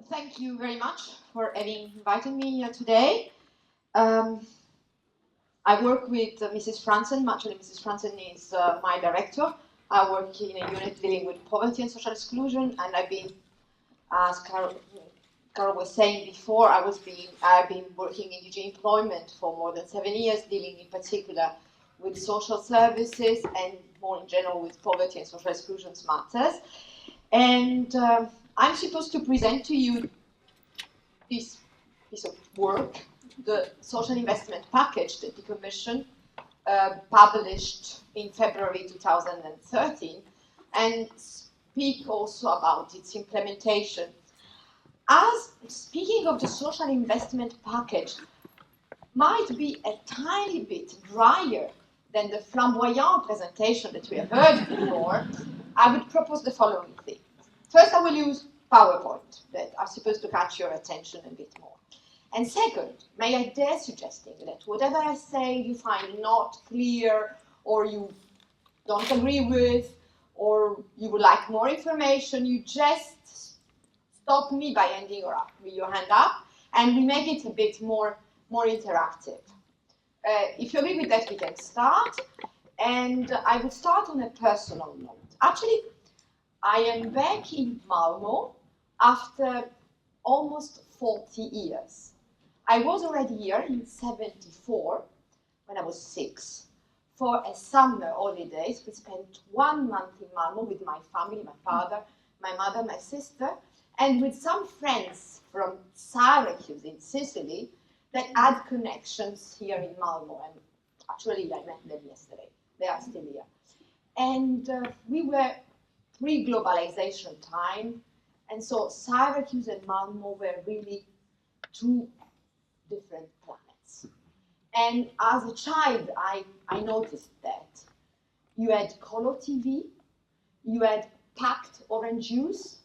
Thank you very much for inviting me here today. I work with Mrs. Franzen. Actually, Mrs. Franzen is my director. I work in a unit dealing with poverty and social exclusion, and I've been, as Carol was saying before, I've been working in DG employment for more than 7 years, dealing in particular with social services and more in general with poverty and social exclusion matters. And I'm supposed to present to you this piece of work, the social investment package that the Commission published in February 2013, and speak also about its implementation. As speaking of the social investment package might be a tiny bit drier than the flamboyant presentation that we have heard before, I would propose the following thing. First, I will use PowerPoint that are supposed to catch your attention a bit more. And second, may I dare suggesting that whatever I say you find not clear, or you don't agree with, or you would like more information, you just stop me by ending your hand up, and we make it a bit more interactive. If you agree with that, we can start. And I would start on a personal note. Actually, I am back in Malmö after almost 40 years. I was already here in 1974, when I was 6, for a summer holidays. We spent 1 month in Malmö with my family, my father, my mother, my sister, and with some friends from Syracuse in Sicily that had connections here in Malmö. And actually, I met them yesterday. They are still here. And we were pre-globalization time, and so Syracuse and Malmö were really two different planets. And as a child, I noticed that you had color TV, you had packed orange juice.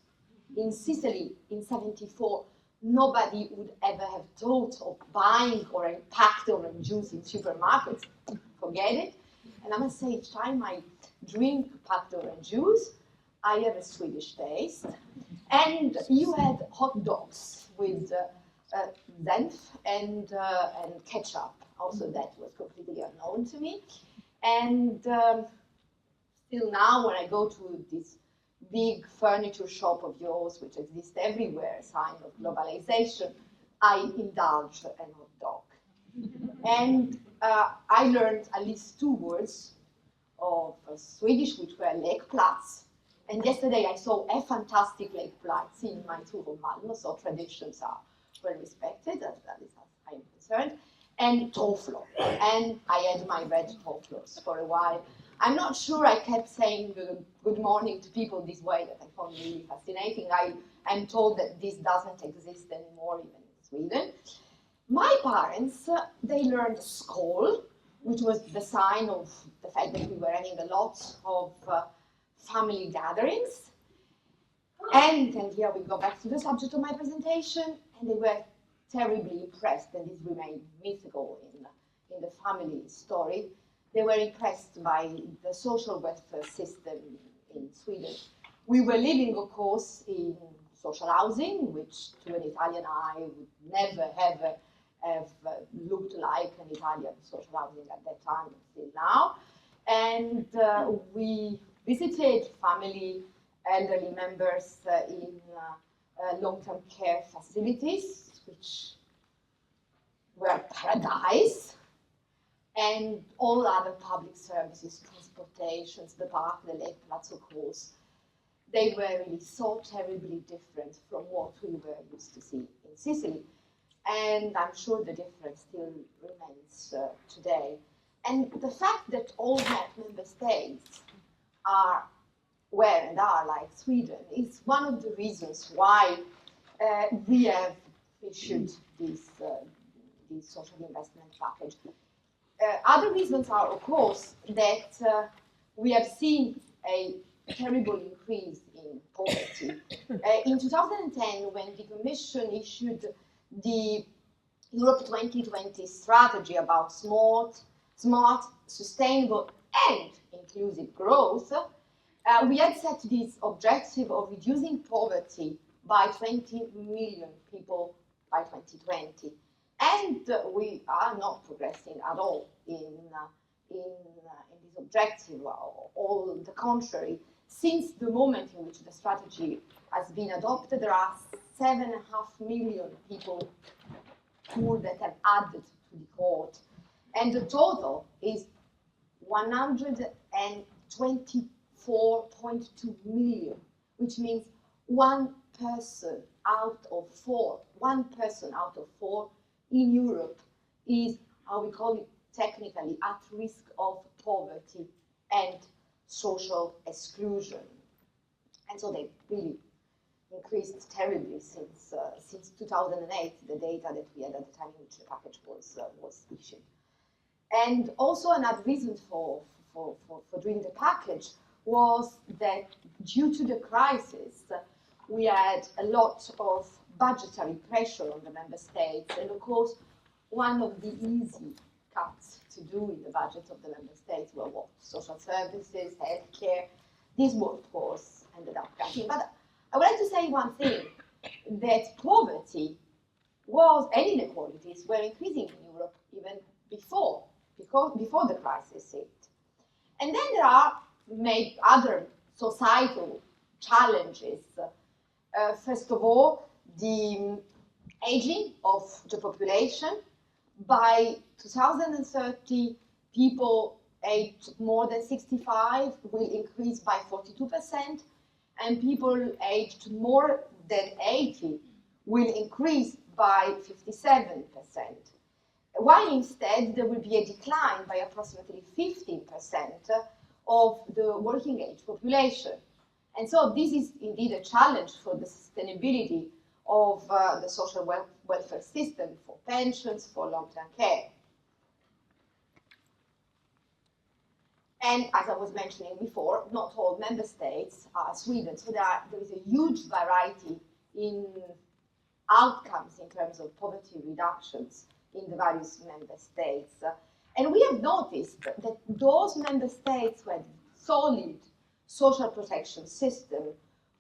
In Sicily, in 1974, nobody would ever have thought of buying packed orange juice in supermarkets. Forget it. And I must say, each time I drink packed orange juice, I have a Swedish taste. And you had hot dogs with Zenf and ketchup. Also, that was completely unknown to me. And still now, when I go to this big furniture shop of yours, which exists everywhere, a sign of globalization, I indulge a hot dog. And I learned at least 2 words of Swedish, which were lekplats. And yesterday I saw a fantastic lekplats in my tour of Malmö, so traditions are well respected, as I am concerned. And toffler. And I had my red tofflers for a while. I'm not sure I kept saying good morning to people this way, that I found really fascinating. I'm told that this doesn't exist anymore, even in Sweden. My parents, they learned skål, which was the sign of the fact that we were having a lot of family gatherings. And here we go back to the subject of my presentation, and they were terribly impressed, and this remained mythical in the family story. They were impressed by the social welfare system in Sweden. We were living, of course, in social housing, which to an Italian eye would never have looked like an Italian social housing at that time, and still now. And we visited family, elderly members in long-term care facilities, which were paradise, and all other public services, transportations, the park, the lekplats, of course. They were really so terribly different from what we were used to see in Sicily. And I'm sure the difference still remains today. And the fact that all member states were and are like Sweden is one of the reasons why we have issued this social investment package. Other reasons are, of course, that we have seen a terrible increase in poverty. In 2010, when the Commission issued the Europe 2020 strategy about smart, sustainable, and inclusive growth, we had set this objective of reducing poverty by 20 million people by 2020. And we are not progressing at all in this objective, all the contrary. Since the moment in which the strategy has been adopted, there are 7.5 million people poor that have added to the cohort. And the total is 124.2 million, which means one person out of four in Europe is, how we call it technically, at risk of poverty and social exclusion. And so they really increased terribly since 2008, the data that we had at the time in which the package was issued. And also another reason for doing the package was that due to the crisis, we had a lot of budgetary pressure on the member states, and of course, one of the easy cuts to do in the budget of the member states were what? Social services, healthcare. This was, of course, ended up cutting. But I would like to say one thing, that poverty and inequalities were increasing in Europe even before the crisis hit. And then there are other societal challenges. First of all, the aging of the population. By 2030, people aged more than 65 will increase by 42%, and people aged more than 80 will increase by 57%. While instead there will be a decline by approximately 15% of the working age population. And so this is indeed a challenge for the sustainability of the social welfare system, for pensions, for long-term care. And as I was mentioning before, not all member states are Sweden, so there is a huge variety in outcomes in terms of poverty reductions in the various member states. And we have noticed that those member states with solid social protection system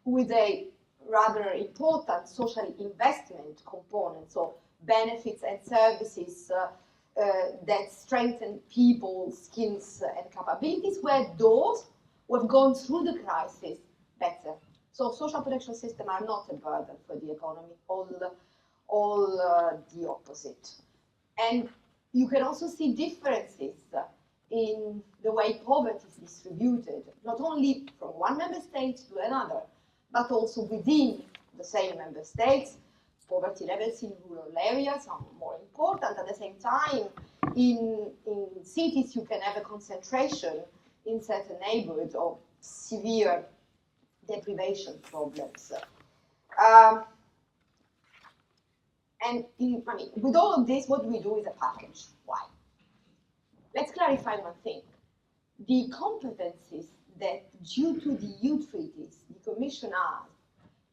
with a rather important social investment component, so benefits and services that strengthen people's skills and capabilities, were those who have gone through the crisis better. So social protection systems are not a burden for the economy, all the opposite. And you can also see differences in the way poverty is distributed, not only from one member state to another, but also within the same member states. Poverty levels in rural areas are more important. At the same time, in cities, you can have a concentration in certain neighborhoods of severe deprivation problems. With all of this, what we do is a package. Why? Let's clarify one thing. The competencies that, due to the EU treaties, the Commission has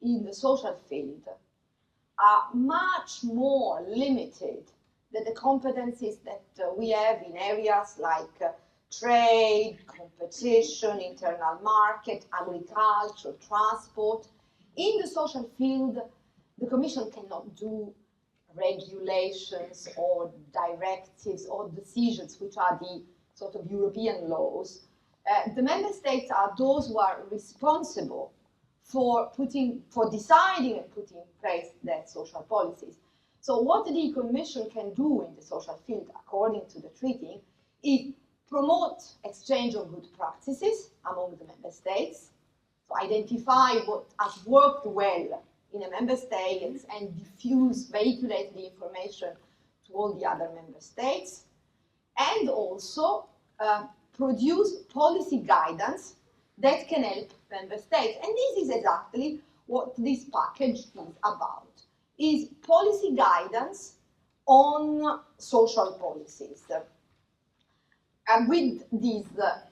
in the social field are much more limited than the competencies that we have in areas like trade, competition, internal market, agriculture, transport. In the social field, the Commission cannot do regulations or directives or decisions, which are the sort of European laws. The member states are those who are responsible for deciding and putting in place their social policies. So what the Commission can do in the social field, according to the treaty, is promote exchange of good practices among the member states, so identify what has worked well in a member state and vehiculate the information to all the other member states, and also produce policy guidance that can help member states. And this is exactly what this package is about, is policy guidance on social policies. And with this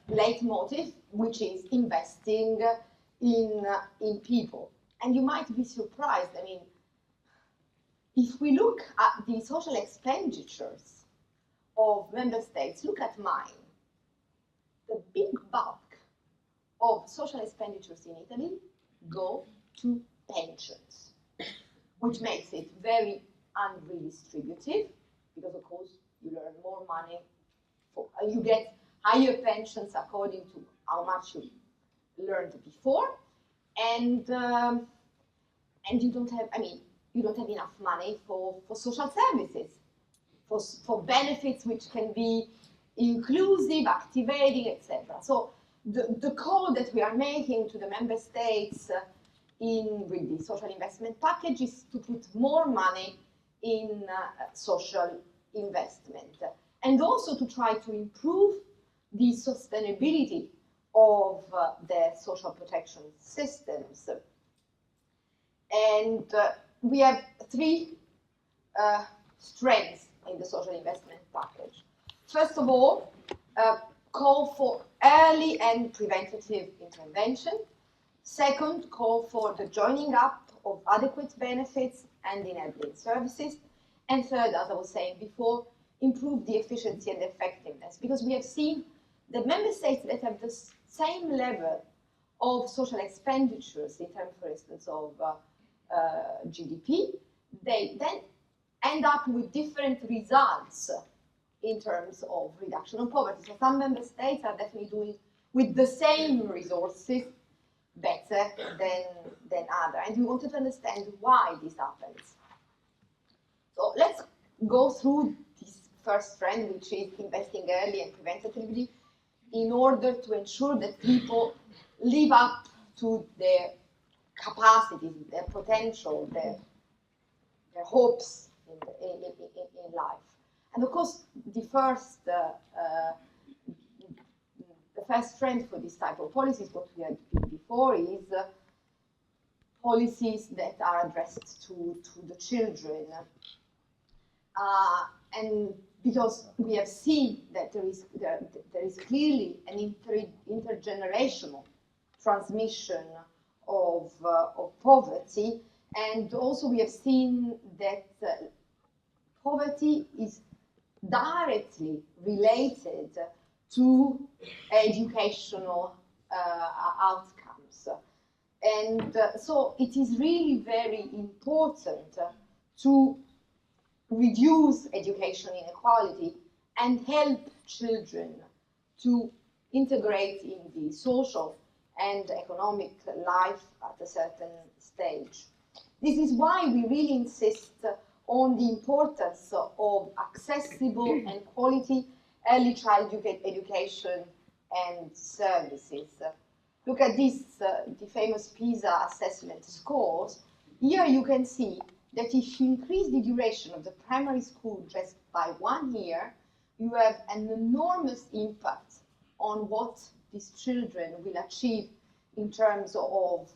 leitmotif, which is investing in people. And you might be surprised, if we look at the social expenditures of member states, look at mine. The big bulk of social expenditures in Italy go to pensions. which makes it very unredistributive, because of course you earn more money, you get higher pensions according to how much you learned before, and you don't have, you don't have enough money for social services, for benefits which can be inclusive, activating, etc. So the call that we are making to the member states with the social investment package is to put more money in social investment, and also to try to improve the sustainability of the social protection systems. And we have three strengths in the social investment package. First of all, call for early and preventative intervention. Second, call for the joining up of adequate benefits and enabling services. And third, as I was saying before, improve the efficiency and effectiveness, because we have seen that member states that have the same level of social expenditures in terms, for instance, of GDP, they then end up with different results in terms of reduction of poverty. So some member states are definitely doing with the same resources better than others. And we wanted to understand why this happens. So let's go through this first trend, which is investing early and preventatively, in order to ensure that people live up to their capacities, their potential, their hopes in life. And of course, the first trend for this type of policies, what we had before, is policies that are addressed to the children. And because we have seen that there is clearly an intergenerational transmission of poverty, and also we have seen that poverty is directly related to educational outcomes. And so it is really very important to reduce education inequality and help children to integrate in the social and economic life at a certain stage. This is why we really insist on the importance of accessible and quality early childhood education and services. Look at this, the famous PISA assessment scores. Here you can see that if you increase the duration of the primary school just by 1 year, you have an enormous impact on what these children will achieve in terms of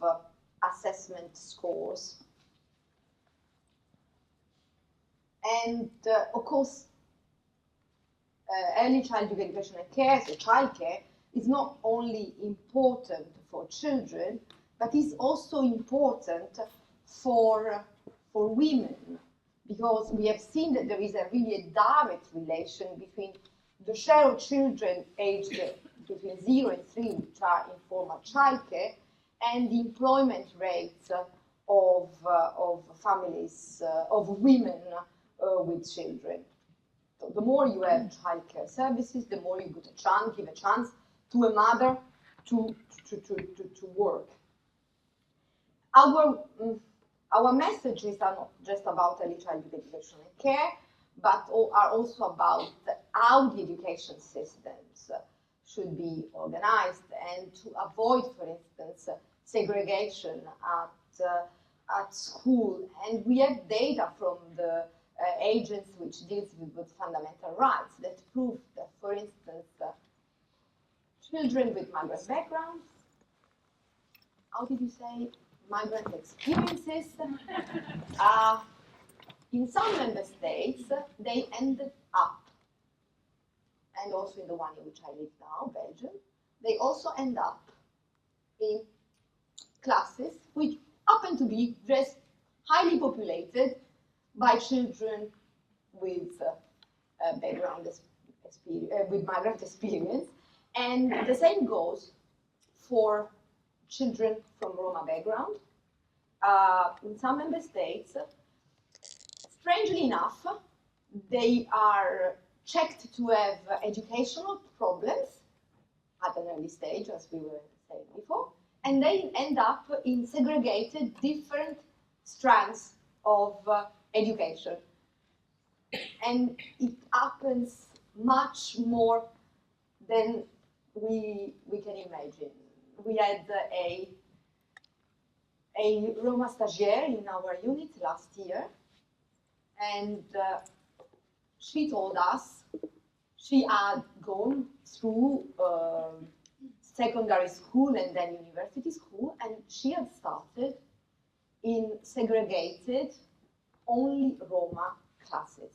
assessment scores. And of course, early childhood education and care, so childcare, is not only important for children, but is also important for women, because we have seen that there is really a direct relation between the share of children aged between 0 and 3, which are in formal childcare, and the employment rates of families, of women with children. So the more you have childcare services, the more you give a chance to a mother to work. Our messages are not just about early childhood education and care, but are also about how the education systems should be organized, and to avoid, for instance, segregation at school. And we have data from the agency which deals with fundamental rights that prove that, for instance, children with migrant backgrounds, how did you say, migrant experiences, in some member states, they ended up, and also in the one in which I live now, Belgium, they also end up in classes which happen to be just highly populated by children with background with migrant experience, and the same goes for children from Roma background, in some member states, strangely enough, they are checked to have educational problems at an early stage, as we were saying before, and they end up in segregated different strands of education. And it happens much more than we can imagine. We had a Roma stagiaire in our unit last year, and she told us she had gone through secondary school and then university school, and she had started in segregated only Roma classes.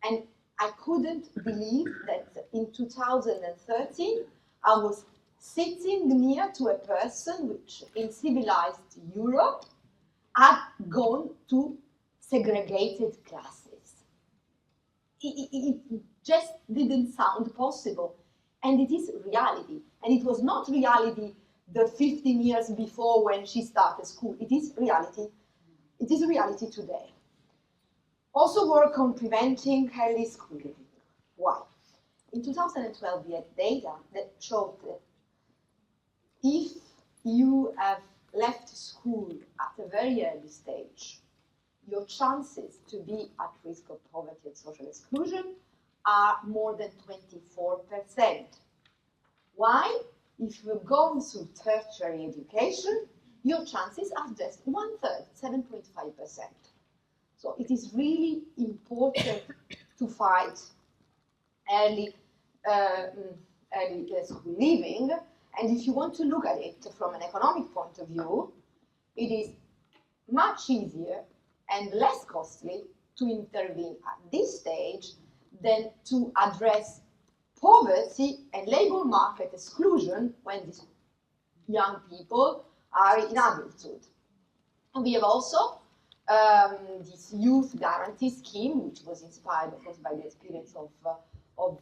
And I couldn't believe that in 2013 I was sitting near to a person which in civilized Europe had gone to segregated classes. It just didn't sound possible. And it is reality. And it was not reality the 15 years before when she started school. It is reality. It is reality today. Also work on preventing early school leaving. Why? In 2012, we had data that showed that if you have left school at a very early stage, your chances to be at risk of poverty and social exclusion are more than 24%. Why? If you've gone through tertiary education, your chances are just 1/3, 7.5%. So it is really important to fight early school leaving. And if you want to look at it from an economic point of view, it is much easier and less costly to intervene at this stage than to address poverty and labor market exclusion when these young people are in adulthood. And we have also this youth guarantee scheme, which was inspired, of course, by the experience of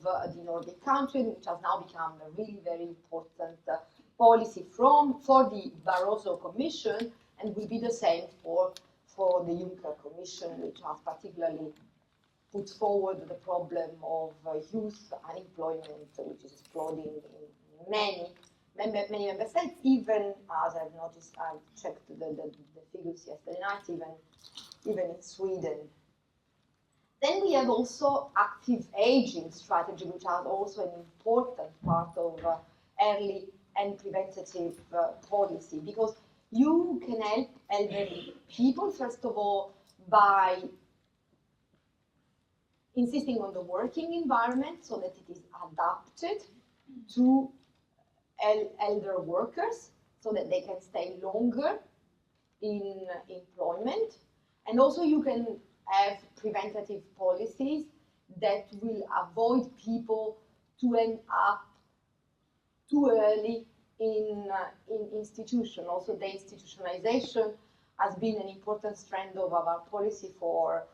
the Nordic countries, which has now become a really very important policy for the Barroso Commission, and will be the same for the Juncker Commission, which has particularly put forward the problem of youth unemployment, which is exploding in many member states, even as I've noticed, I checked the figures yesterday night, even in Sweden. Then we have also active aging strategy, which is also an important part of early and preventative policy, because you can help elderly people, first of all, by insisting on the working environment so that it is adapted to elder workers so that they can stay longer in employment. And also you can have preventative policies that will avoid people to end up too early in institution. Also, the institutionalization has been an important strand of our policy for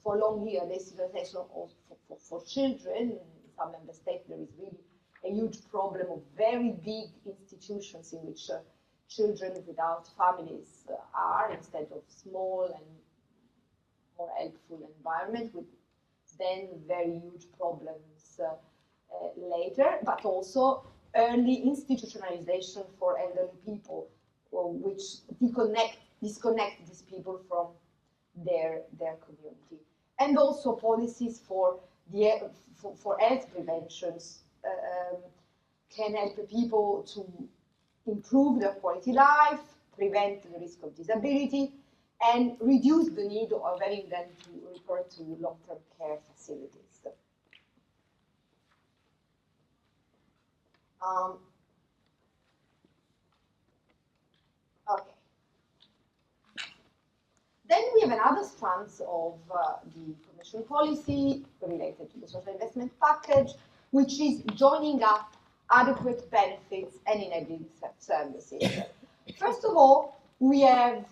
long years. The institutionalization also for children. In some member states, there is really a huge problem of very big institutions in which children without families are, instead of small and more helpful environment, with then very huge problems later, but also early institutionalization for elderly people, which disconnect these people from their community. And also policies for health preventions can help people to improve their quality life, prevent the risk of disability, and reduce the need of having them to refer to long-term care facilities. Okay. Then we have another strands of the Commission policy related to the social investment package, which is joining up adequate benefits and enabling services. First of all, we have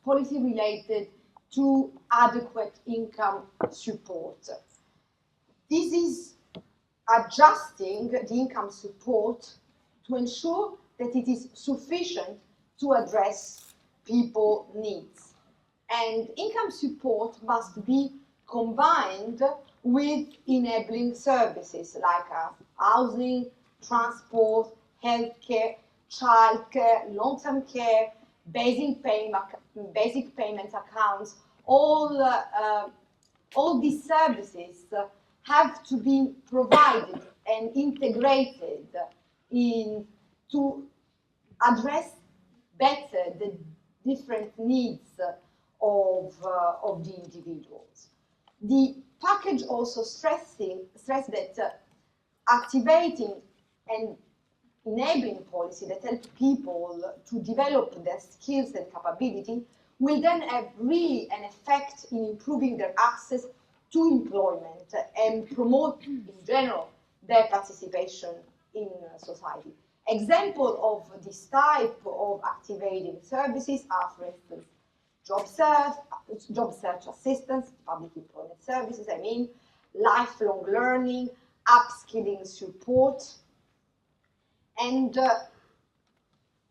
policy related to adequate income support. This is adjusting the income support to ensure that it is sufficient to address people needs. And income support must be combined with enabling services like housing, transport, healthcare, childcare, long-term care, basic payment accounts. All these services have to be provided and integrated to address better the different needs of the individuals. The package also stressed that activating and enabling policy that help people to develop their skills and capability will then have really an effect in improving their access to employment and promote in general their participation in society. Examples of this type of activating services are, for instance, job search assistance, public employment services, lifelong learning, upskilling support. And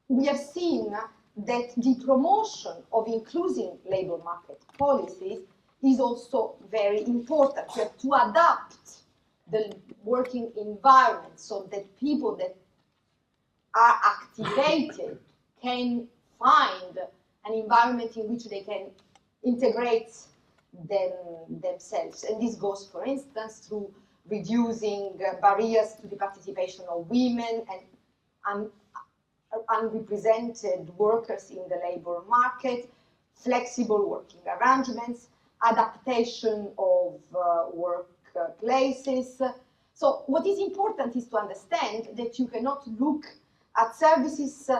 we have seen that the promotion of inclusive labor market policies is also very important. We have to adapt the working environment so that people that are activated can find an environment in which they can integrate themselves. And this goes, for instance, through reducing barriers to the participation of women and unrepresented workers in the labor market, flexible working arrangements, adaptation of workplaces. So what is important is to understand that you cannot look at services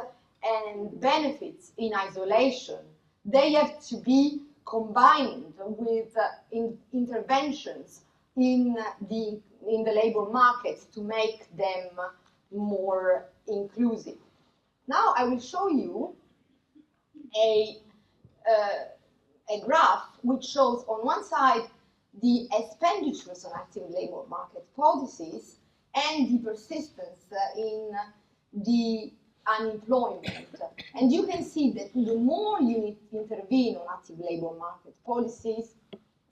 and benefits in isolation. They have to be combined with interventions in the labor market to make them more inclusive. Now I will show you a graph which shows on one side the expenditures on active labor market policies and the persistence in the unemployment. And you can see that the more you intervene on active labor market policies,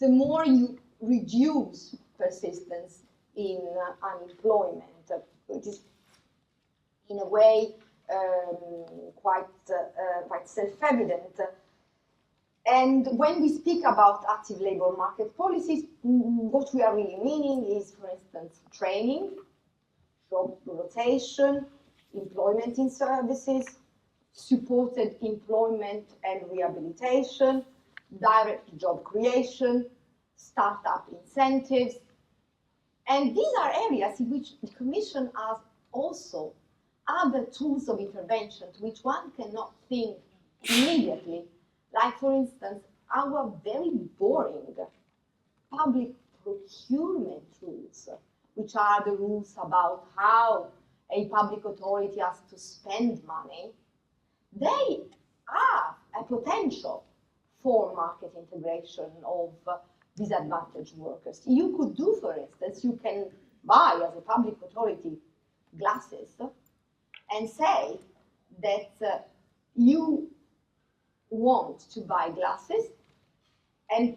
the more you reduce persistence in unemployment, which is in a way quite self-evident. And when we speak about active labor market policies, what we are really meaning is, for instance, training, job rotation, employment in services, supported employment and rehabilitation, direct job creation, startup incentives. And these are areas in which the Commission has also other tools of intervention to which one cannot think immediately. Like, for instance, our very boring public procurement rules, which are the rules about how a public authority has to spend money. They have a potential for market integration of disadvantaged workers. You could do, for instance, you can buy as a public authority glasses and say that you want to buy glasses, and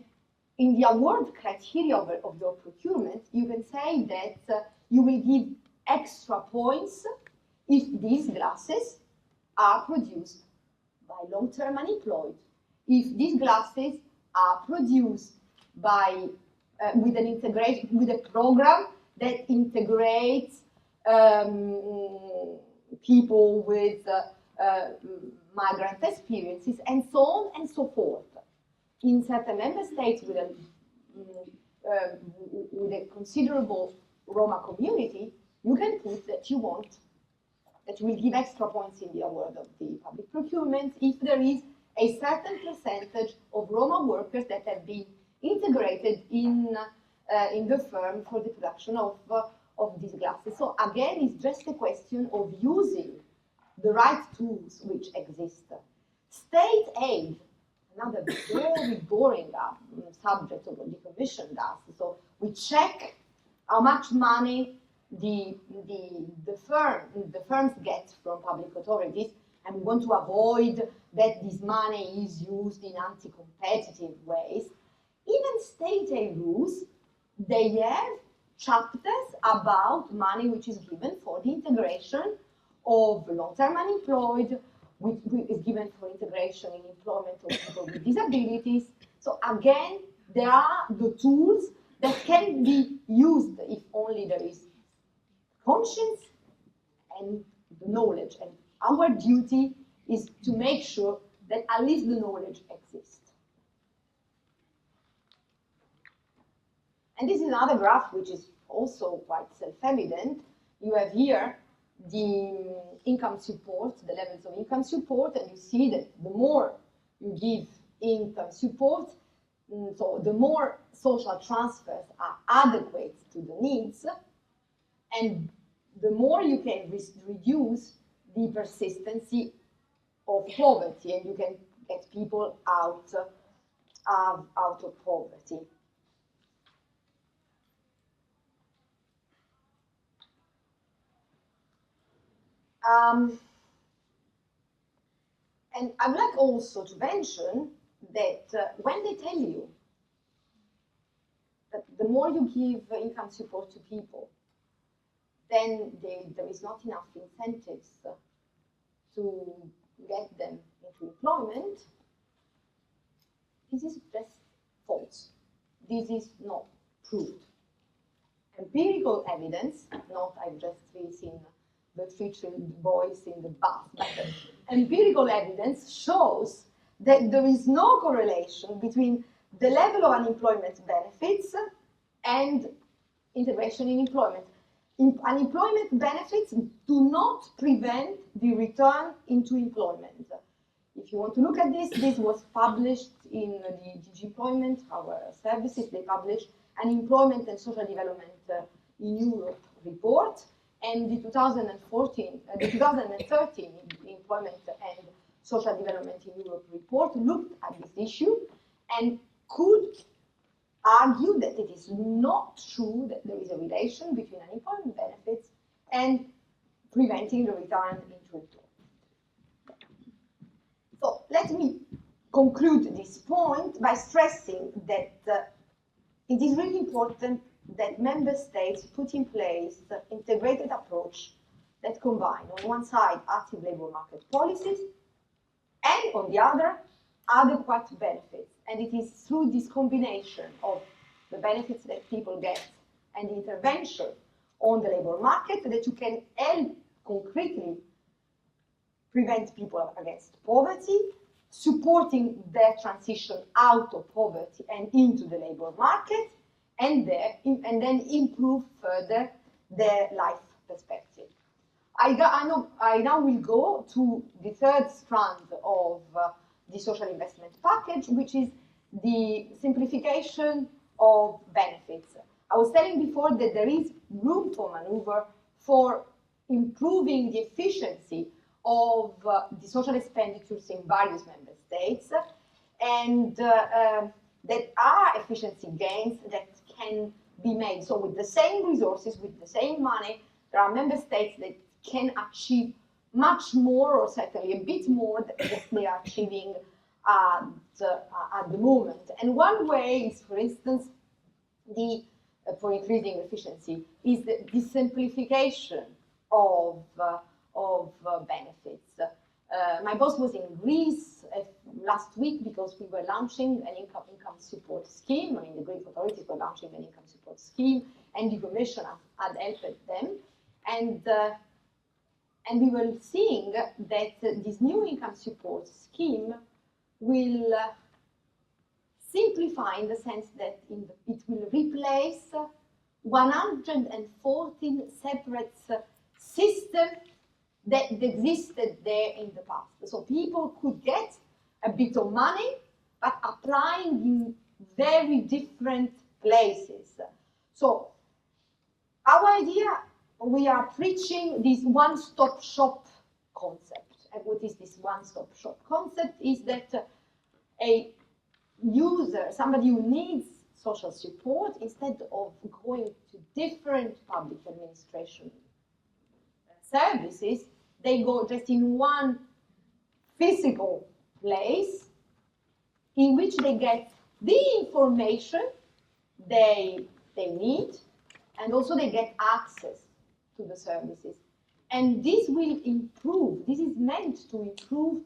in the award criteria of your procurement, you can say that you will give extra points if these glasses are produced by long-term unemployed, if these glasses are produced by with a program that integrates people with migrant experiences, and so on and so forth. In certain member states with a considerable Roma community, you can put that you want, that you will give extra points in the award of the public procurement if there is a certain percentage of Roma workers that have been integrated in the firm for the production of these glasses. So again, it's just a question of using the right tools which exist. State aid, another very boring subject of what the Commission does. So we check how much money the firms get from public authorities, and we want to avoid that this money is used in anti-competitive ways, even state aid rules, they have chapters about money which is given for the integration of long-term unemployed, which is given for integration in employment of people with disabilities. So again, there are the tools that can be used if only there is conscience and the knowledge. And our duty is to make sure that at least the knowledge exists. And this is another graph which is also quite self-evident. You have here the income support, the levels of income support, and you see that the more you give income support, so the more social transfers are adequate to the needs, and the more you can reduce the persistency of poverty, and you can get people out of poverty. And I'd like also to mention that when they tell you that the more you give income support to people, then there is not enough incentives to get them into employment, this is just false. This is not proved. Empirical evidence, not I've just seen the 3 boys in the bath, but empirical evidence shows that there is no correlation between the level of unemployment benefits and integration in employment. Unemployment benefits do not prevent the return into employment. If you want to look at this, this was published in the DG Employment, our services, they published an Employment and Social Development in Europe report, and the 2013 Employment and Social Development in Europe report looked at this issue and could argue that it is not true that there is a relation between unemployment benefits and preventing the return into employment. So let me conclude this point by stressing that it is really important that member states put in place an integrated approach that combine, on one side, active labor market policies, and on the other, adequate benefits. And it is through this combination of the benefits that people get and the intervention on the labor market that you can help concretely prevent people against poverty, supporting their transition out of poverty and into the labor market, and then improve further their life perspective. I now will go to the third strand of the social investment package, which is the simplification of benefits. I was telling before that there is room for maneuver for improving the efficiency of the social expenditures in various member states, and that are efficiency gains that can be made. So with the same resources, with the same money, there are member states that can achieve much more, or certainly a bit more, than they are achieving at the moment. And one way is, for instance, for increasing efficiency, is the simplification of benefits. My boss was in Greece last week because we were launching an income support scheme. I mean, the Greek authorities were launching an income support scheme, and the Commission had helped them. And we were seeing that this new income support scheme will simplify in the sense that it will replace 114 separate systems that existed there in the past. So people could get a bit of money, but applying in very different places. So our idea, we are preaching this one-stop shop concept. And what is this one-stop shop concept? Is that a user, somebody who needs social support, instead of going to different public administration services, they go just in one physical place in which they get the information they need, and also they get access to the services. And this will improve, this is meant to improve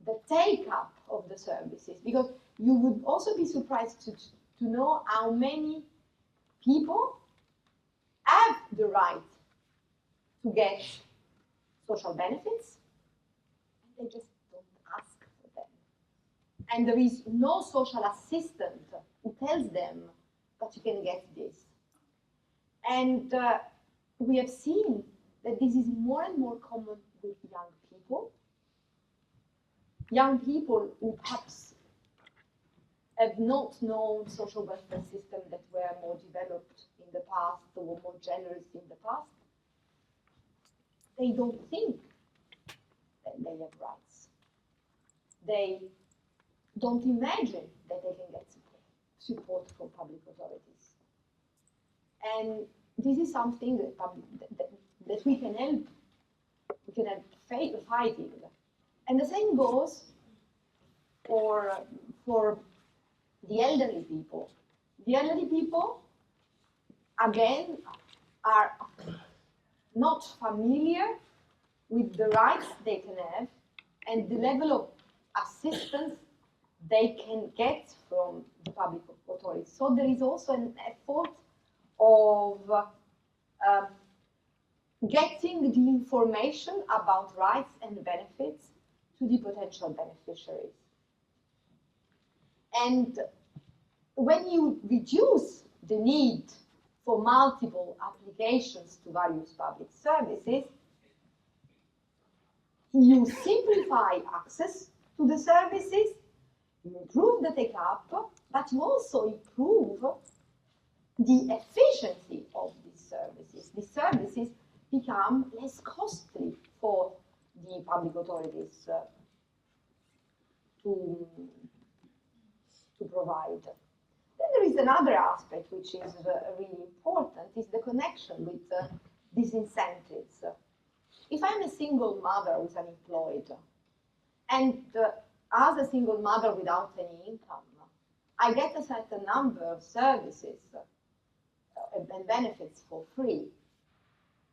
the take-up of the services, because you would also be surprised to know how many people have the right to get social benefits, and they just don't ask for them. And there is no social assistant who tells them that you can get this. And we have seen that this is more and more common with young people who perhaps have not known social welfare systems that were more developed in the past or were more generous in the past. They don't think that they have rights. They don't imagine that they can get support from public authorities. And this is something that we can help. We can help fighting. And the same goes for the elderly people. The elderly people, again, are not familiar with the rights they can have and the level of assistance they can get from the public authorities. So there is also an effort of getting the information about rights and benefits to the potential beneficiaries. And when you reduce the need for multiple applications to various public services, you simplify access to the services, you improve the take-up, but you also improve the efficiency of these services. These services become less costly for the public authorities to provide. Then there is another aspect which is really important, is the connection with these incentives. If I'm a single mother who's unemployed, and as a single mother without any income, I get a certain number of services and benefits for free,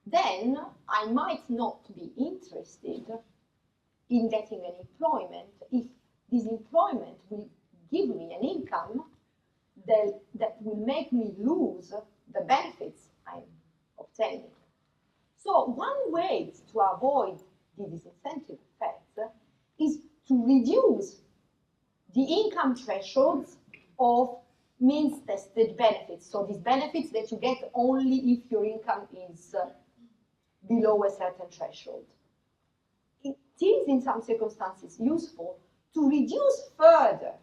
then I might not be interested in getting an employment if this employment will give me an income that will make me lose the benefits I'm obtaining. So one way to avoid the disincentive effects is to reduce the income thresholds of means-tested benefits. So these benefits that you get only if your income is below a certain threshold. It is, in some circumstances, useful to reduce further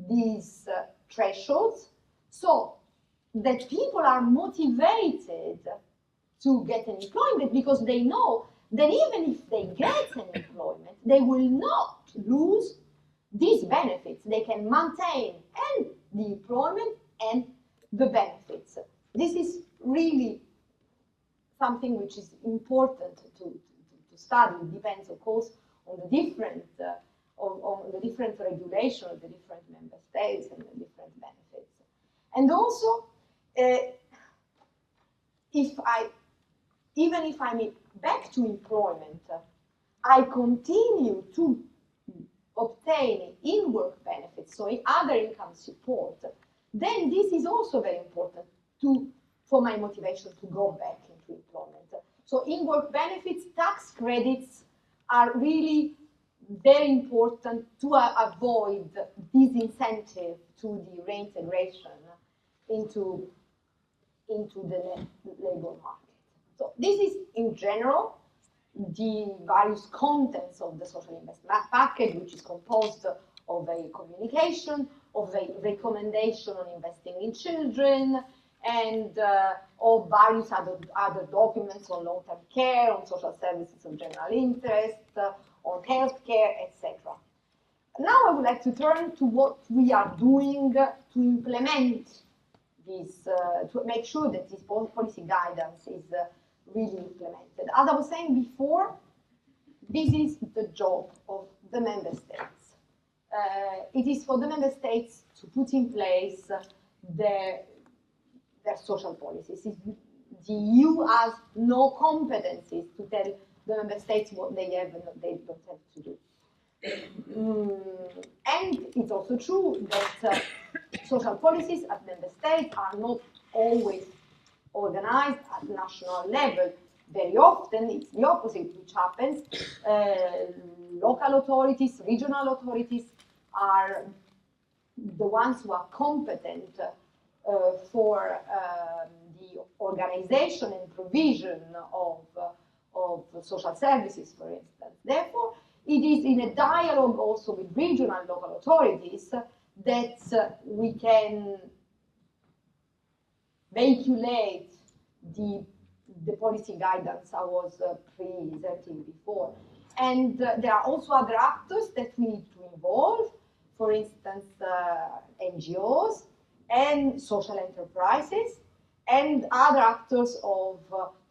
these thresholds so that people are motivated to get an employment, because they know that even if they get an employment, they will not lose these benefits. They can maintain and the employment and the benefits. This is really something which is important to study. It depends, of course, on the different regulation of the different member states and the different benefits. And also, even if I'm back to employment, I continue to obtain in-work benefits, so other income support, then this is also very important for my motivation to go back into employment. So in-work benefits, tax credits are really very important to avoid disincentive to the reintegration into the labor market. So this is, in general, the various contents of the social investment package, which is composed of a communication, of a recommendation on investing in children, and of various other documents on long-term care, on social services of general interest, on healthcare, etc. Now I would like to turn to what we are doing to implement this, to make sure that this policy guidance is really implemented. As I was saying before, this is the job of the member states. It is for the member states to put in place their social policies. The EU has no competencies to tell the member states what they have and what they don't have to do. And it's also true that social policies at member states are not always organized at national level. Very often it's the opposite which happens. Local authorities, regional authorities are the ones who are competent for the organization and provision of social services, for instance. Therefore, it is in a dialogue also with regional and local authorities that we can vehiculate the policy guidance I was presenting before. And there are also other actors that we need to involve, for instance, NGOs and social enterprises and other actors of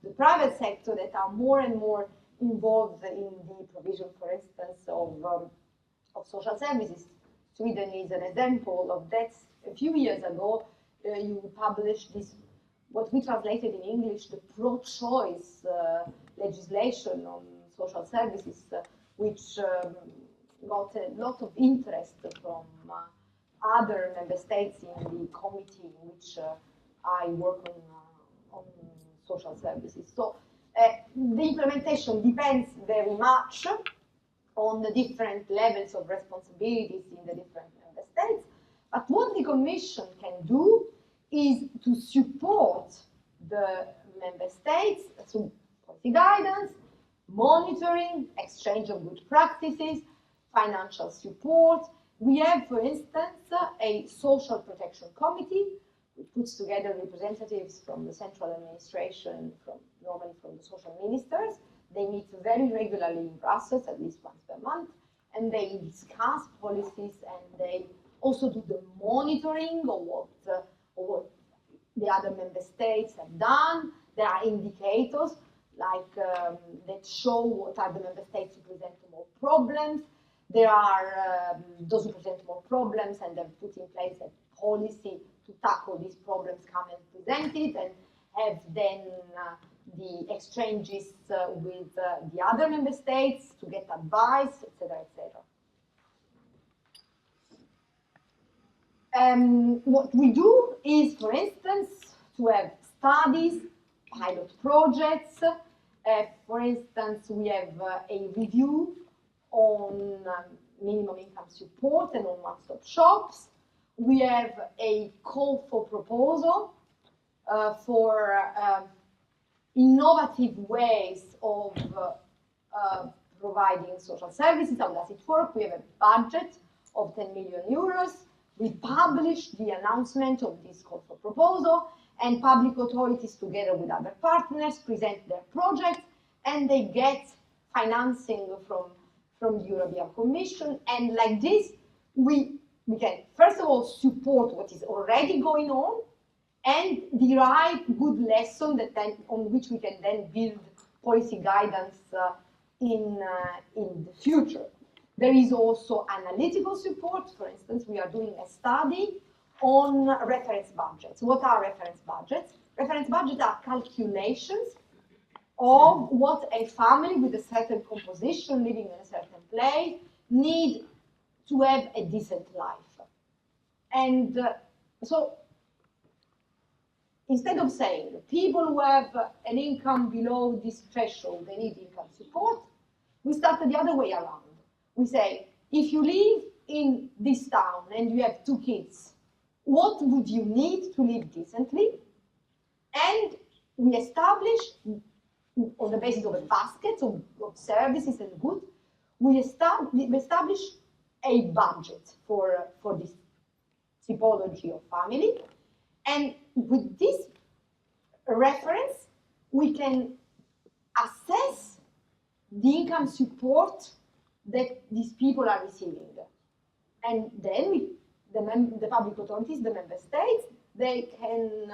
the private sector that are more and more involved in the provision, for instance, of social services. Sweden is an example of that. A few years ago, you published this, what we translated in English, the pro-choice legislation on social services, which got a lot of interest from other member states in the committee in which I work on social services. So the implementation depends very much on the different levels of responsibilities in the different member states. But what the Commission can do is to support the member states through policy guidance, monitoring, exchange of good practices, financial support. We have, for instance, a social protection committee which puts together representatives from the central administration, normally from the social ministers. They meet very regularly in Brussels, at least once per month, and they discuss policies and they also do the monitoring of what the other member states have done. There are indicators like that show what are the member states who present more problems. There are those who present more problems and have put in place a policy to tackle these problems, come and present it, and have then the exchanges with the other member states to get advice, etc., etc. What we do is, for instance, to have studies, pilot projects. For instance, we have a review on minimum income support and on one-stop shops. We have a call for proposal for innovative ways of providing social services. How does it work? We have a budget of 10 million euros. We publish the announcement of this call for proposal, and public authorities, together with other partners, present their projects, and they get financing from the European Commission. And like this, we can, first of all, support what is already going on and derive good lessons on which we can then build policy guidance in the future. There is also analytical support. For instance, we are doing a study on reference budgets. What are reference budgets? Reference budgets are calculations of what a family with a certain composition living in a certain place need to have a decent life. And so instead of saying people who have an income below this threshold, they need income support, we start the other way around. We say, if you live in this town and you have 2 kids, what would you need to live decently? And we establish, on the basis of a basket of services and goods, we establish a budget for this typology of family. And with this reference, we can assess the income support that these people are receiving. And then the public authorities, the member states, they can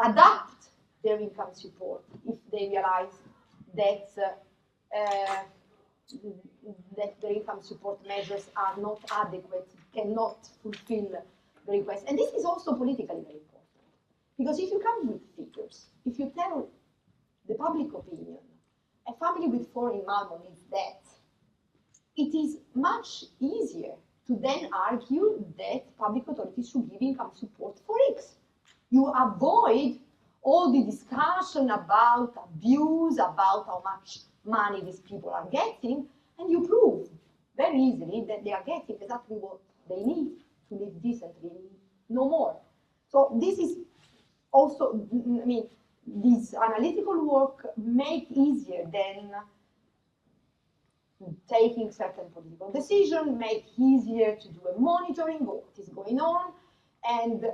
adapt their income support if they realize that that the income support measures are not adequate, cannot fulfill the request. And this is also politically very important. Because if you come with figures, if you tell the public opinion, a family with 4 in Malmö needs that, it is much easier to then argue that public authorities should give income support for X. You avoid all the discussion about abuse, about how much money these people are getting, and you prove very easily that they are getting exactly what they need to live decently, no more. So this is also, I mean, this analytical work make easier than taking certain political decisions, make easier to do a monitoring of what is going on, and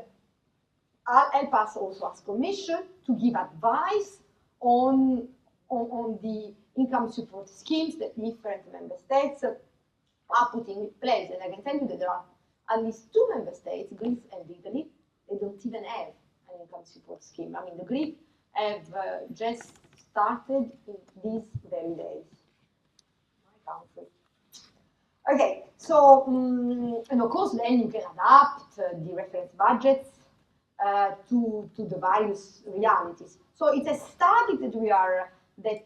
help us also as Commission to give advice on the income support schemes that different member states are putting in place. And I can tell you that there are at least 2 member states, Greece and Italy, they don't even have an income support scheme. I mean, the Greek have just started in these very days. My country. Okay, so, and of course, then you can adapt the reference budgets to the various realities. So it's a study that we are at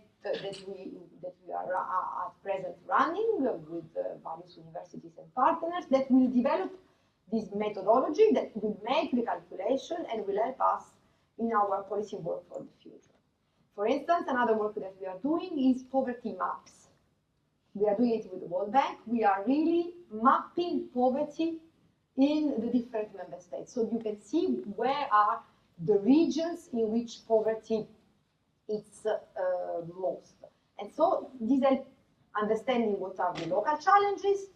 present running with various universities and partners that will develop this methodology that will make the calculation and will help us in our policy work for the future. For instance, another work that we are doing is poverty maps. We are doing it with the World Bank. We are really mapping poverty in the different member states. So you can see where are the regions in which poverty is most. And so this helps understanding what are the local challenges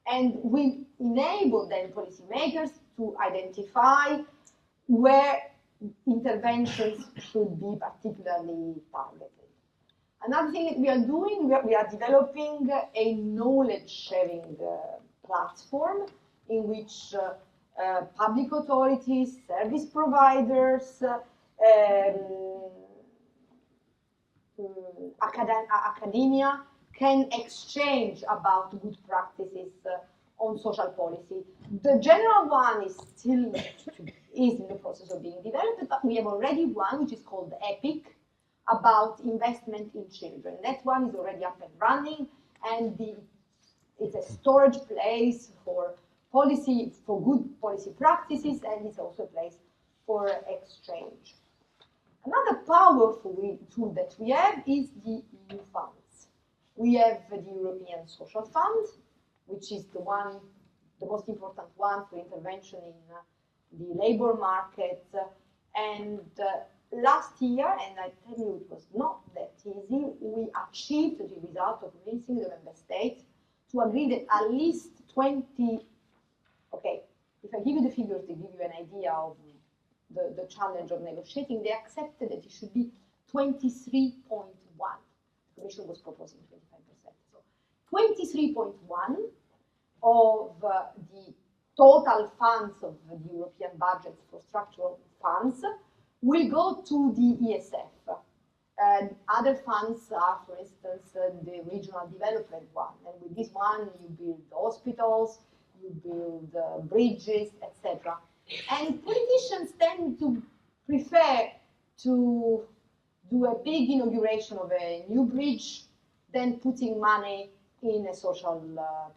and will enable then policymakers to identify where interventions should be particularly targeted. Another thing that we are doing, we are developing a knowledge sharing platform in which public authorities, service providers, academia can exchange about good practices on social policy. The general one is still in the process of being developed, but we have already one which is called EPIC, about investment in children. That one is already up and running, and it's a storage place for policy, for good policy practices, and it's also a place for exchange. Another powerful tool that we have is the EU funds. We have the European Social Fund, which is the most important one for intervention in the labor market, and last year, and I tell you it was not that easy, we achieved the result of convincing the member states to agree that at least 20, okay, if I give you the figures to give you an idea of the challenge of negotiating, they accepted that it should be 23.1. The Commission was proposing 25%. So 23.1 of the total funds of the European budget for structural funds will go to the ESF. Other funds are, for instance, the regional development one. And with this one, you build hospitals, you build bridges, etc. And politicians tend to prefer to do a big inauguration of a new bridge than putting money in a social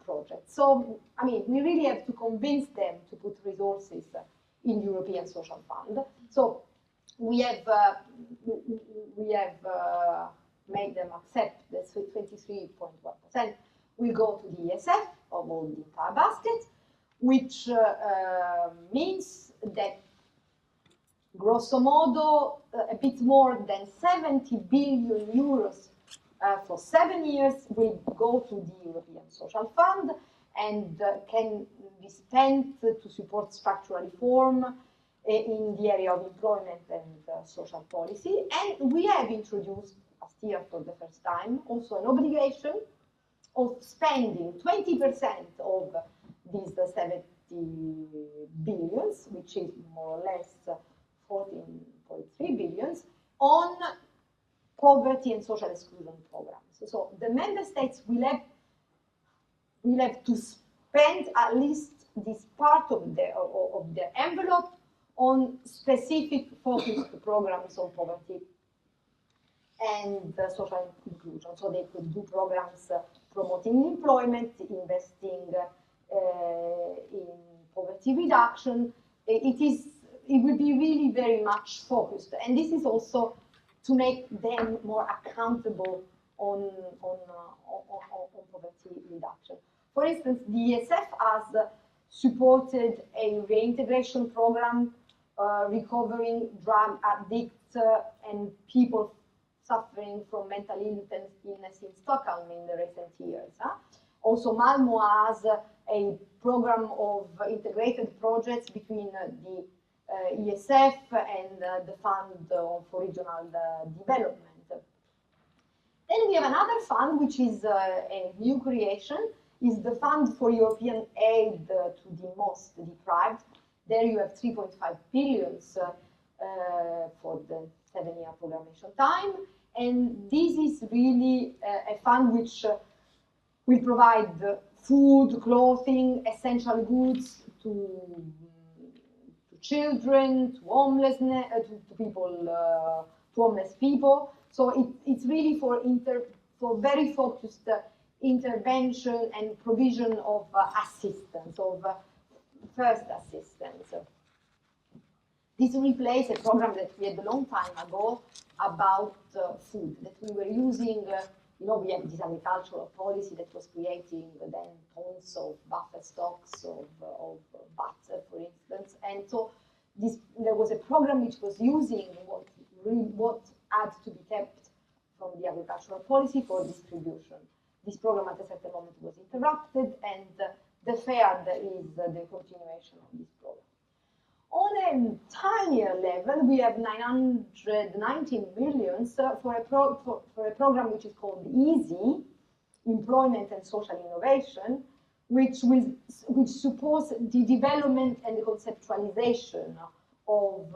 project. So, I mean, we really have to convince them to put resources in the European Social Fund. So, we have made them accept that 23.1% will go to the ESF of all the entire basket, which means that grosso modo a bit more than 70 billion euros for 7 years will go to the European Social Fund and can be spent to support structural reform in the area of employment and social policy. And we have introduced last year for the first time also an obligation of spending 20% of these 70 billions, which is more or less 14.3 billions, on poverty and social exclusion programs. So the member states will have to spend at least this part of their envelope on specific focused programs on poverty and social inclusion. So they could do programs promoting employment, investing in poverty reduction. It will be really very much focused, and this is also to make them more accountable on poverty reduction. For instance, the ESF has supported a reintegration program recovering drug addicts and people suffering from mental illness in Stockholm in the recent years. Also, Malmö has a program of integrated projects between the ESF and the Fund for Regional Development. Then we have another fund, which is a new creation, is the Fund for European Aid to the Most Deprived. There you have 3.5 billion for the 7-year programmation time. And this is really a fund which will provide food, clothing, essential goods to children, to homelessness, to people, to homeless people. So it's really for very focused intervention and provision of assistance, of first assistance. This replaced a program that we had a long time ago about food that we were using. We have this agricultural policy that was creating then tons of buffer stocks of butter, for instance. And so there was a program which was using what had to be kept from the agricultural policy for distribution. This program at a certain moment was interrupted, and the FEAD is the continuation of this program. On a tinier level, we have 919 million for a program which is called EASY, Employment and Social Innovation, which supports the development and the conceptualization of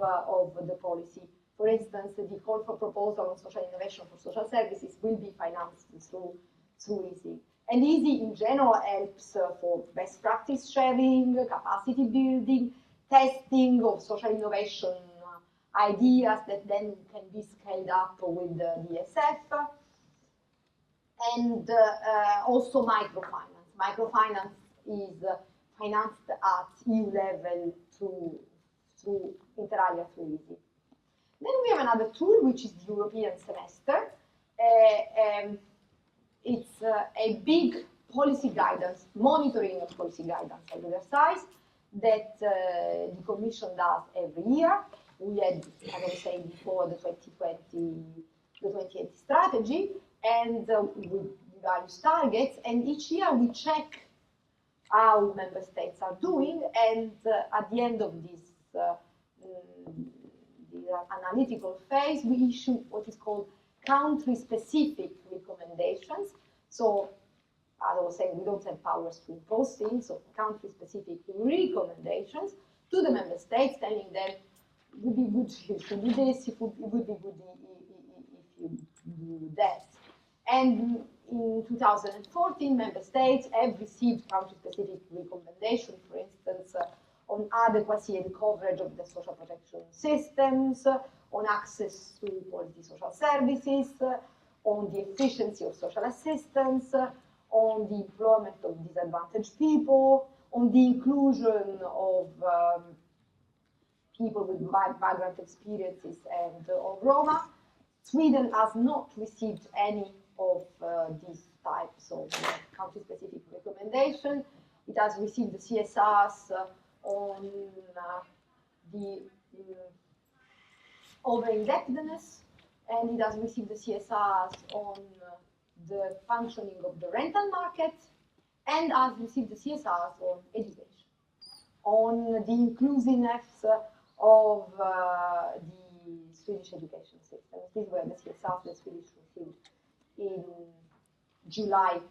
the policy. For instance, the call for proposal on social innovation for social services will be financed through EASY. And EASY in general helps for best practice sharing, capacity building, testing of social innovation ideas that then can be scaled up with the ESF, and also microfinance. Microfinance is financed at EU level through inter alia through EASY. Then we have another tool, which is the European semester. It's a big policy guidance, monitoring of policy guidance exercise that the Commission does every year. We had, as I was saying before, the 2020 strategy, and with various targets, and each year we check how member states are doing, and at the end of this analytical phase, we issue what is called country-specific recommendations. So, as I was saying, we don't have powers to impose things, so country-specific recommendations to the member states, telling them it would be good if you do this, it would be good if you do that. And in 2014, member states have received country-specific recommendations, for instance, on adequacy and coverage of the social protection systems, on access to quality social services, on the efficiency of social assistance, on the employment of disadvantaged people, on the inclusion of people with migrant experiences and of Roma. Sweden has not received any of these types of country-specific recommendation. It has received the CSRs on the over-indebtedness, and it has received the CSRs on the functioning of the rental market, and has received the CSRs on education, on the inclusiveness of the Swedish education system. These were the CSRs that Swedish received in July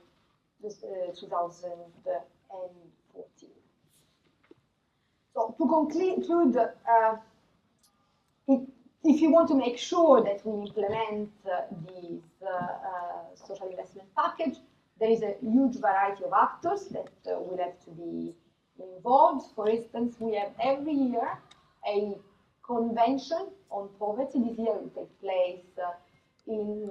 2014. So to conclude, if you want to make sure that we implement this social investment package, there is a huge variety of actors that will have to be involved. For instance, we have every year a convention on poverty. This year will take place in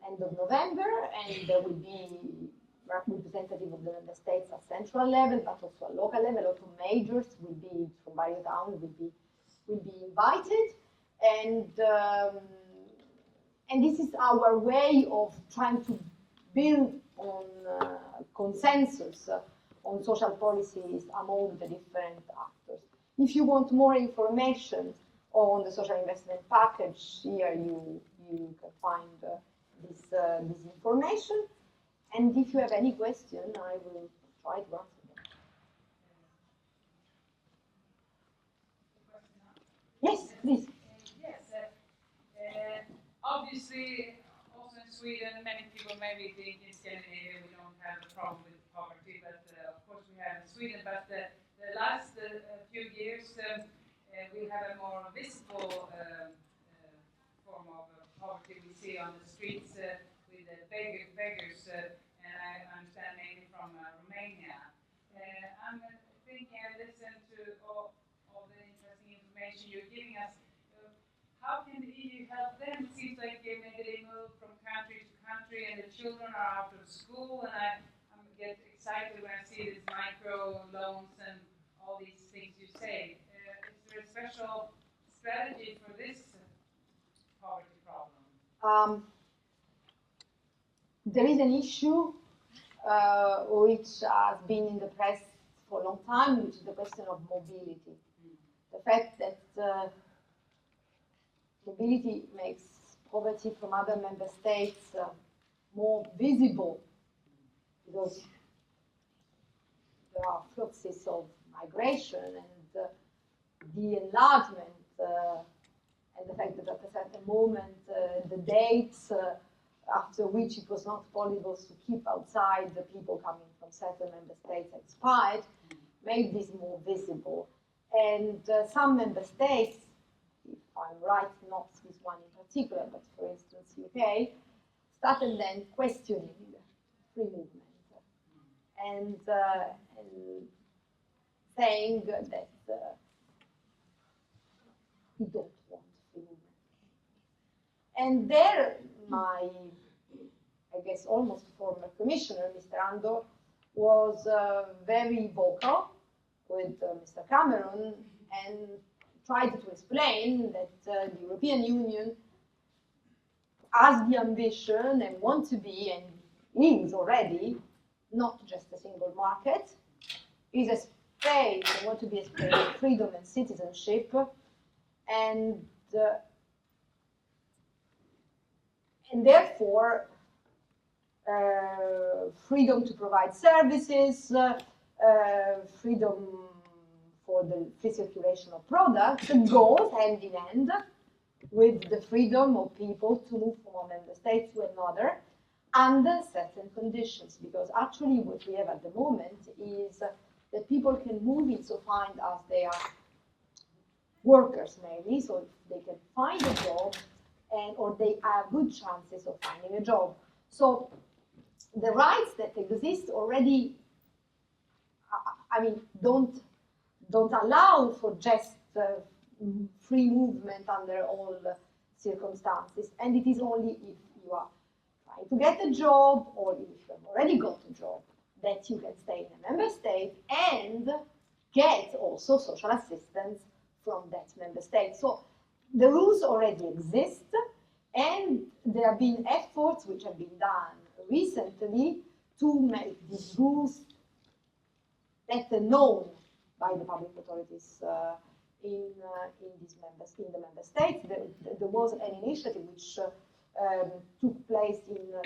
end of November, and there will be representative of the member states at central level, but also at local level. Also majors will be from various towns will be invited, and this is our way of trying to build on consensus on social policies among the different actors. If you want more information on the social investment package, here you can find this information. And if you have any question, I will try to answer them. Yes, please. Yes. Obviously, also in Sweden, many people maybe think in Scandinavia we don't have a problem with poverty, but of course we have in Sweden. But the last few years, we have a more visible form of poverty we see on the streets with the beggars, and I understand mainly from Romania. I'm thinking and listen to all the interesting information you're giving us. How can the EU help them? It seems like maybe they move from country to country and the children are out of school, and I get excited when I see these micro loans and all these things you say. Is there a special strategy for this poverty problem? There is an issue which has been in the press for a long time, which is the question of mobility. The fact that mobility makes poverty from other member states more visible, because there are fluxes of migration, and the enlargement and the fact that at a certain moment the dates after which it was not possible to keep outside the people coming from certain member states expired, made this more visible. And some member states, if I'm right, not this one in particular, but for instance UK, started then questioning free movement and saying that we don't want free movement. And there, my, I guess, almost former commissioner, Mr. Andor, was very vocal with Mr. Cameron and tried to explain that the European Union has the ambition and wants to be, and is already, not just a single market, is a space, and want to be a space of freedom and citizenship, and therefore freedom to provide services, freedom for the free circulation of products goes hand in hand with the freedom of people to move from one member state to another under certain conditions. Because actually what we have at the moment is that people can move insofar as they are workers mainly, so they can find a job and or they have good chances of finding a job. So the rights that exist already, I mean, don't allow for just free movement under all circumstances. And it is only if you are trying to get a job or if you have already got a job that you can stay in a member state and get also social assistance from that member state. So the rules already exist, and there have been efforts which have been done recently to make these rules better known by the public authorities in the member states. There was an initiative which took place in the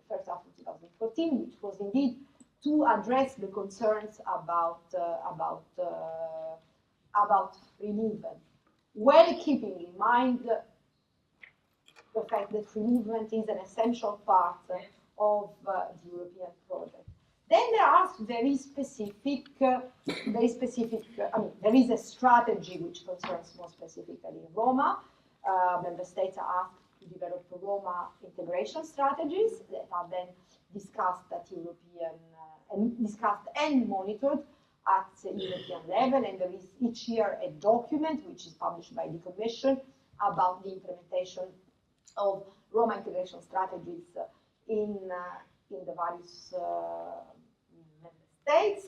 first half of 2014, which was indeed to address the concerns about free movement, while keeping in mind the fact that free movement is an essential part of the European project. Then there are very specific, there is a strategy which concerns more specifically Roma. Member states are asked to develop Roma integration strategies that are then discussed at European, discussed and monitored at European level, and there is each year a document which is published by the Commission about the implementation of Roma integration strategies in the various member states.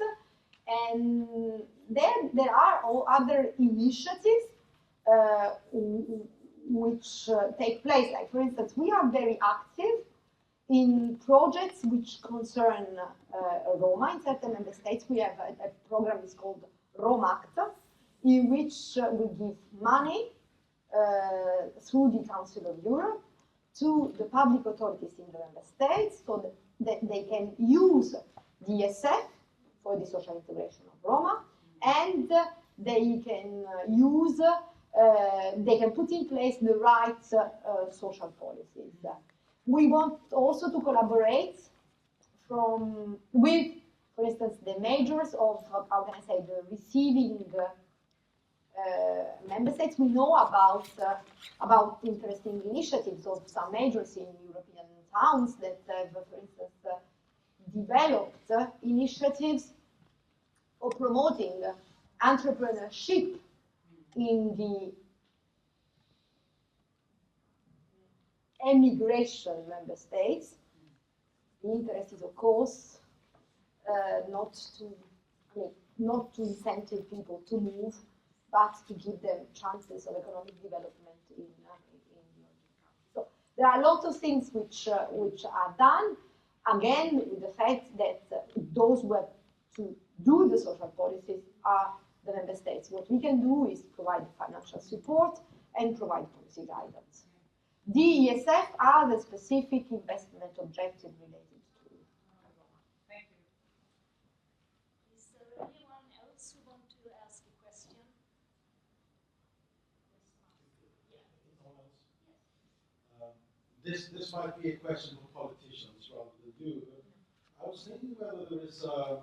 And then there are all other initiatives which take place. Like, for instance, we are very active in projects which concern Roma in certain member states. We have a program is called Romact, in which we give money through the Council of Europe to the public authorities in the member states so that they can use the ESF for the social integration of Roma, and they can use, they can put in place the right social policies. We want also to collaborate with, for instance, the majors of, how can I say, the receiving member states. We know about interesting initiatives of some majors in European towns that have, for instance, developed initiatives for promoting entrepreneurship in the emigration member states. The interest is, of course, not to incentive people to move, but to give them chances of economic development in Europe. So there are a lot of things which are done, again, with the fact that those who have to do the social policies are the member states. What we can do is provide financial support and provide policy guidance. The ESF has a specific investment objective related to it. Thank you. Is there anyone else who want to ask a question? This might be a question for politicians rather than you. I was thinking whether there is a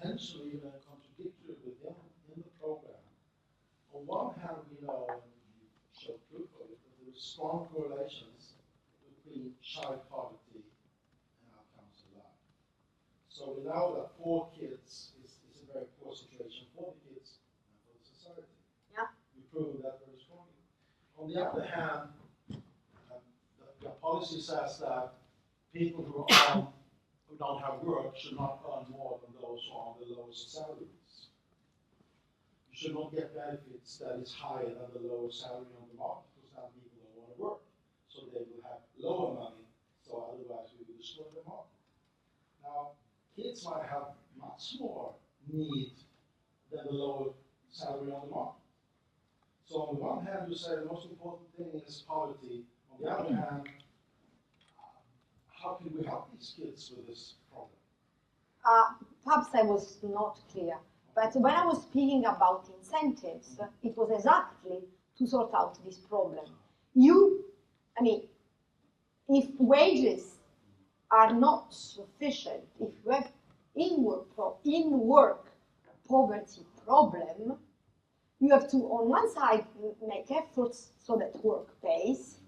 tension, even a contradictory within the program. On one hand, we know, and you showed proof of it, that there is strong correlations between child poverty and outcomes in life. So we know that poor kids is a very poor situation for the kids and for the society. Yeah. We prove that very strongly. On the other hand, the policy says that people who don't have work should not earn more than those who are on the lowest salaries. You should not get benefits that is higher than the lowest salary on the market, because then people don't want to work. So they will have lower money, so otherwise we will destroy the market. Now, kids might have much more need than the lower salary on the market. So on the one hand, you say the most important thing is poverty. On the other hand, how can we help these kids with this problem? Perhaps I was not clear, but when I was speaking about incentives, it was exactly to sort out this problem. If wages are not sufficient, if you have in-work poverty problem, you have to, on one side, make efforts so that work pays,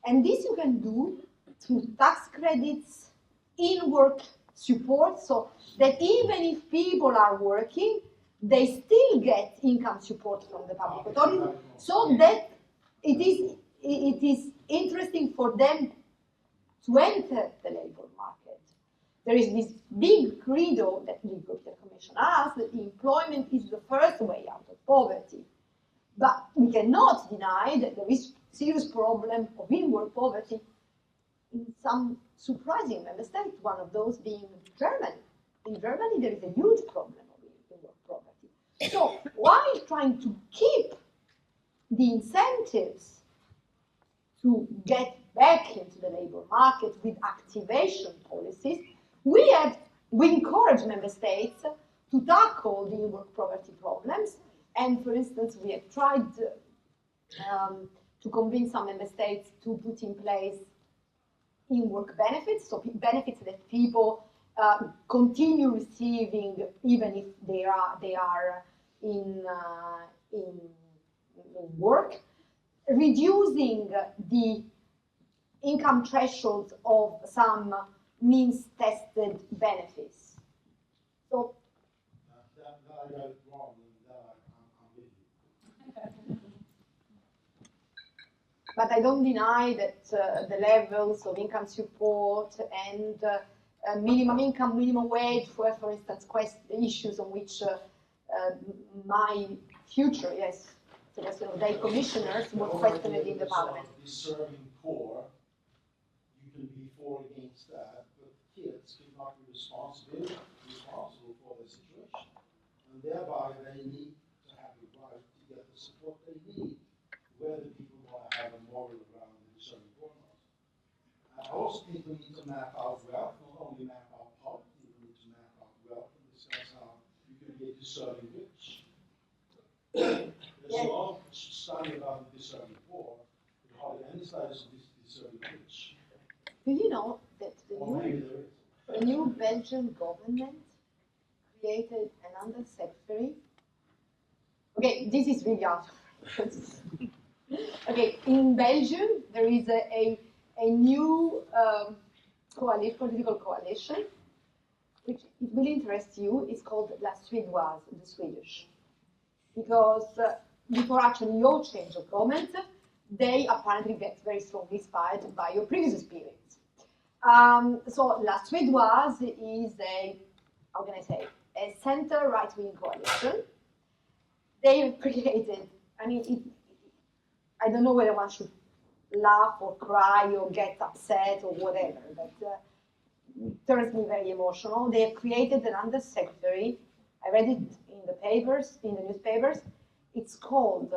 and this you can do through tax credits, in-work support, so that even if people are working, they still get income support from the public authority, so that it is interesting for them to enter the labor market. There is this big credo that the European Commission has, that employment is the first way out of poverty. But we cannot deny that there is a serious problem of in-work poverty in some surprising member states, one of those being Germany. In Germany, there is a huge problem of in-work poverty. So while trying to keep the incentives to get back into the labor market with activation policies, we encourage member states to tackle the in-work poverty problems. And for instance, we have tried to convince some member states to put in place in-work benefits, so benefits that people continue receiving even if they are in work, reducing the income thresholds of some means-tested benefits. So that I got it wrong, and that I'm with you. But I don't deny that the levels of income support and minimum income, minimum wage were, for instance, issues on which my future, yes, suggestion of day commissioners were questioned in the parliament. Deserving poor, you can be for or against that, but kids cannot be responsible for their situation. And thereby they need to have the right to get the support they need, whether people want to have a moral around the deserving poor or not. I also think we need to map out wealth, not only map out poverty, we need to map out wealth and discuss how you can be a deserving rich. There's a lot of study about the deserving poor, but hardly any studies on this deserving rich. Do you know that the new Belgian government created an undersecretary? Okay, this is really out. Okay, in Belgium there is a new political coalition, which it will interest you. It's called La Suédoise, the Swedish. Because before actually your change of government, they apparently get very strongly inspired by your previous experience. So La Suédoise is how can I say, a center right-wing coalition. They have created, I mean, I don't know whether one should laugh or cry or get upset or whatever, but it turns me very emotional. They have created an undersecretary. I read it in the papers, in the newspapers. It's called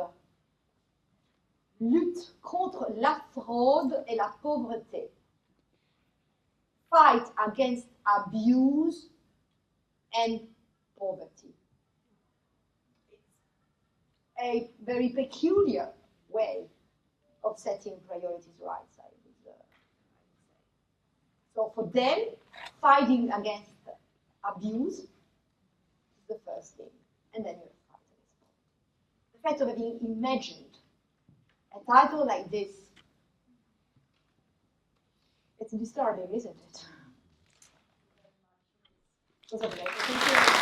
Lutte contre la fraude et la pauvreté. Fight against abuse and poverty. It's a very peculiar way of setting priorities right, I would say. So for them, fighting against abuse is the first thing, and then you have the fact of having imagined a title like this, it's disturbing, isn't it? Thank you.